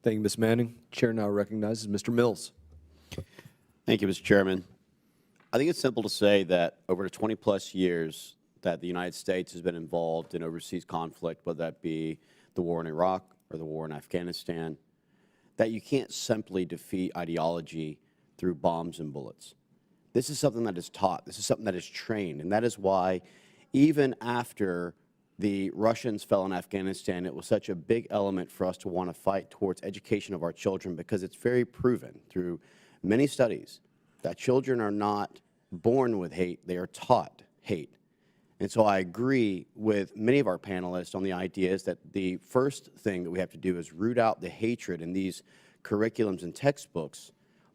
Thank you, Ms. Manning. Chair now recognizes Mr. Mills. Thank you, Mr. Chairman. I think it's simple to say that over the 20-plus years that the United States has been involved in overseas conflict, whether that be the war in Iraq or the war in Afghanistan, that you can't simply defeat ideology through bombs and bullets. This is something that is taught. This is something that is trained. And that is why even after the Russians fell in Afghanistan, it was such a big element for us to want to fight towards education of our children, because it's very proven through many studies that children are not born with hate, they are taught hate. And so I agree with many of our panelists on the ideas that the first thing that we have to do is root out the hatred in these curriculums and textbooks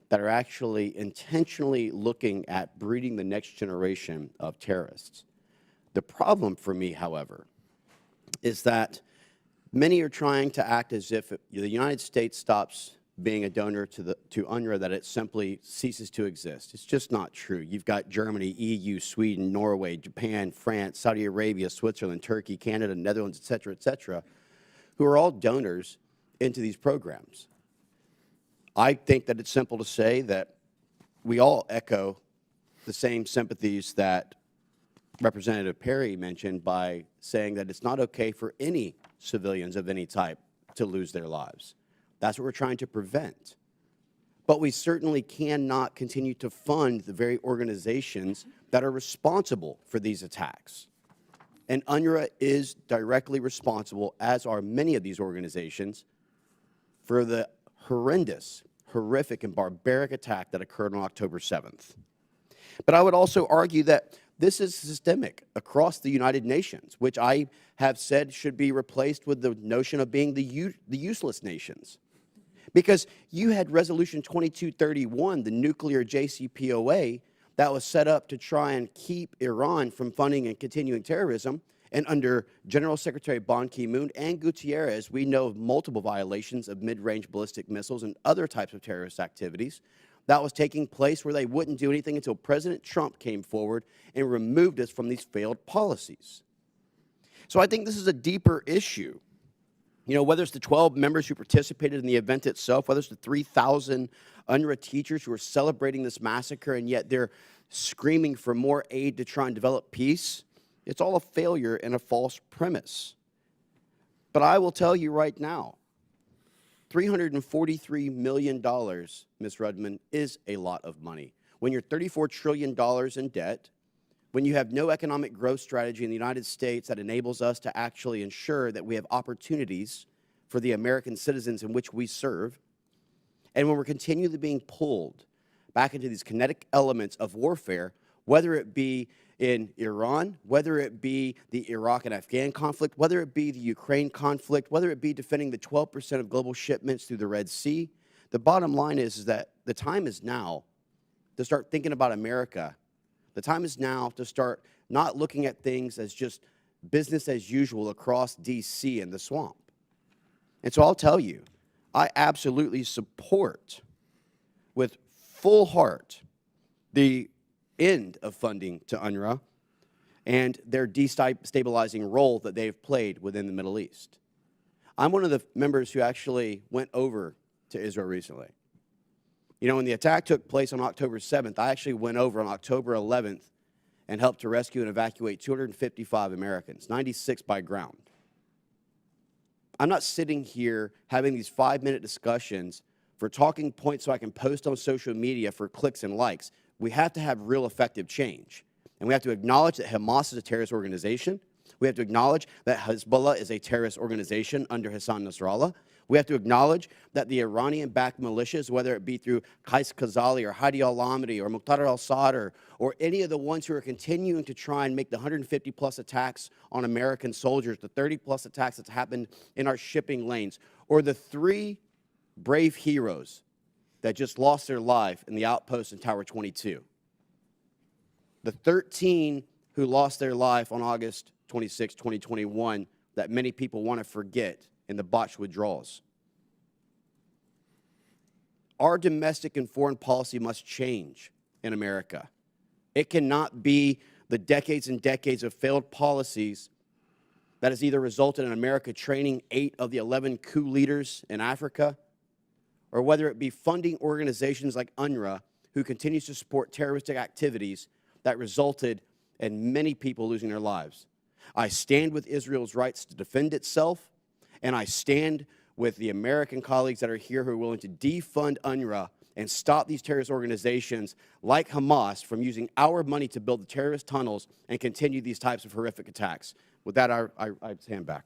that are actually intentionally looking at breeding the next generation of terrorists. The problem for me, however, is that many are trying to act as if the United States stops being a donor to UNRWA, that it simply ceases to exist. It's just not true. You've got Germany, EU, Sweden, Norway, Japan, France, Saudi Arabia, Switzerland, Turkey, Canada, Netherlands, et cetera, who are all donors into these programs. I think that it's simple to say that we all echo the same sympathies that Representative Perry mentioned by saying that it's not okay for any civilians of any type to lose their lives. That's what we're trying to prevent. But we certainly cannot continue to fund the very organizations that are responsible for these attacks. And UNRWA is directly responsible, as are many of these organizations, for the horrendous, horrific, and barbaric attack that occurred on October 7th. But I would also argue that this is systemic across the United Nations, which I have said should be replaced with the notion of being the useless nations. Because you had Resolution 2231, the nuclear JCPOA, that was set up to try and keep Iran from funding and continuing terrorism. And under General Secretary Ban Ki-moon and Gutierrez, we know of multiple violations of mid-range ballistic missiles and other types of terrorist activities that was taking place, where they wouldn't do anything until President Trump came forward and removed us from these failed policies. So I think this is a deeper issue. You know, whether it's the 12 members who participated in the event itself, whether it's the 3,000 UNRWA teachers who are celebrating this massacre and yet they're screaming for more aid to try and develop peace, it's all a failure and a false premise. But I will tell you right now, $343 million, Ms. Rudman, is a lot of money. When you're $34 trillion in debt, when you have no economic growth strategy in the United States that enables us to actually ensure that we have opportunities for the American citizens in which we serve, and when we're continually being pulled back into these kinetic elements of warfare, whether it be in Iran, whether it be the Iraq and Afghan conflict, whether it be the Ukraine conflict, whether it be defending the 12% of global shipments through the Red Sea, the bottom line is that the time is now to start thinking about America. The time is now to start not looking at things as just business as usual across D.C. and the swamp. And so I'll tell you, I absolutely support with full heart the end of funding to UNRWA and their destabilizing role that they've played within the Middle East. I'm one of the members who actually went over to Israel recently. You know, when the attack took place on October 7th, I actually went over on October 11th and helped to rescue and evacuate 255 Americans, 96 by ground. I'm not sitting here having these 5-minute discussions for talking points so I can post on social media for clicks and likes. We have to have real effective change. And we have to acknowledge that Hamas is a terrorist organization. We have to acknowledge that Hezbollah is a terrorist organization under Hassan Nasrallah. We have to acknowledge that the Iranian-backed militias, whether it be through Qais Khazali or Hadi al-Amri or Muqtada al-Assad or any of the ones who are continuing to try and make the 150-plus attacks on American soldiers, the 30-plus attacks that's happened in our shipping lanes, or the 3 brave heroes that just lost their life in the outpost in Tower 22, the 13 who lost their life on August 26, 2021, that many people want to forget in the botched withdrawals. Our domestic and foreign policy must change in America. It cannot be the decades and decades of failed policies that has either resulted in America training 8 of the 11 coup leaders in Africa or whether it be funding organizations like UNRWA, who continues to support terroristic activities that resulted in many people losing their lives. I stand with Israel's rights to defend itself, and I stand with the American colleagues that are here who are willing to defund UNRWA and stop these terrorist organizations like Hamas from using our money to build the terrorist tunnels and continue these types of horrific attacks. With that, I stand back.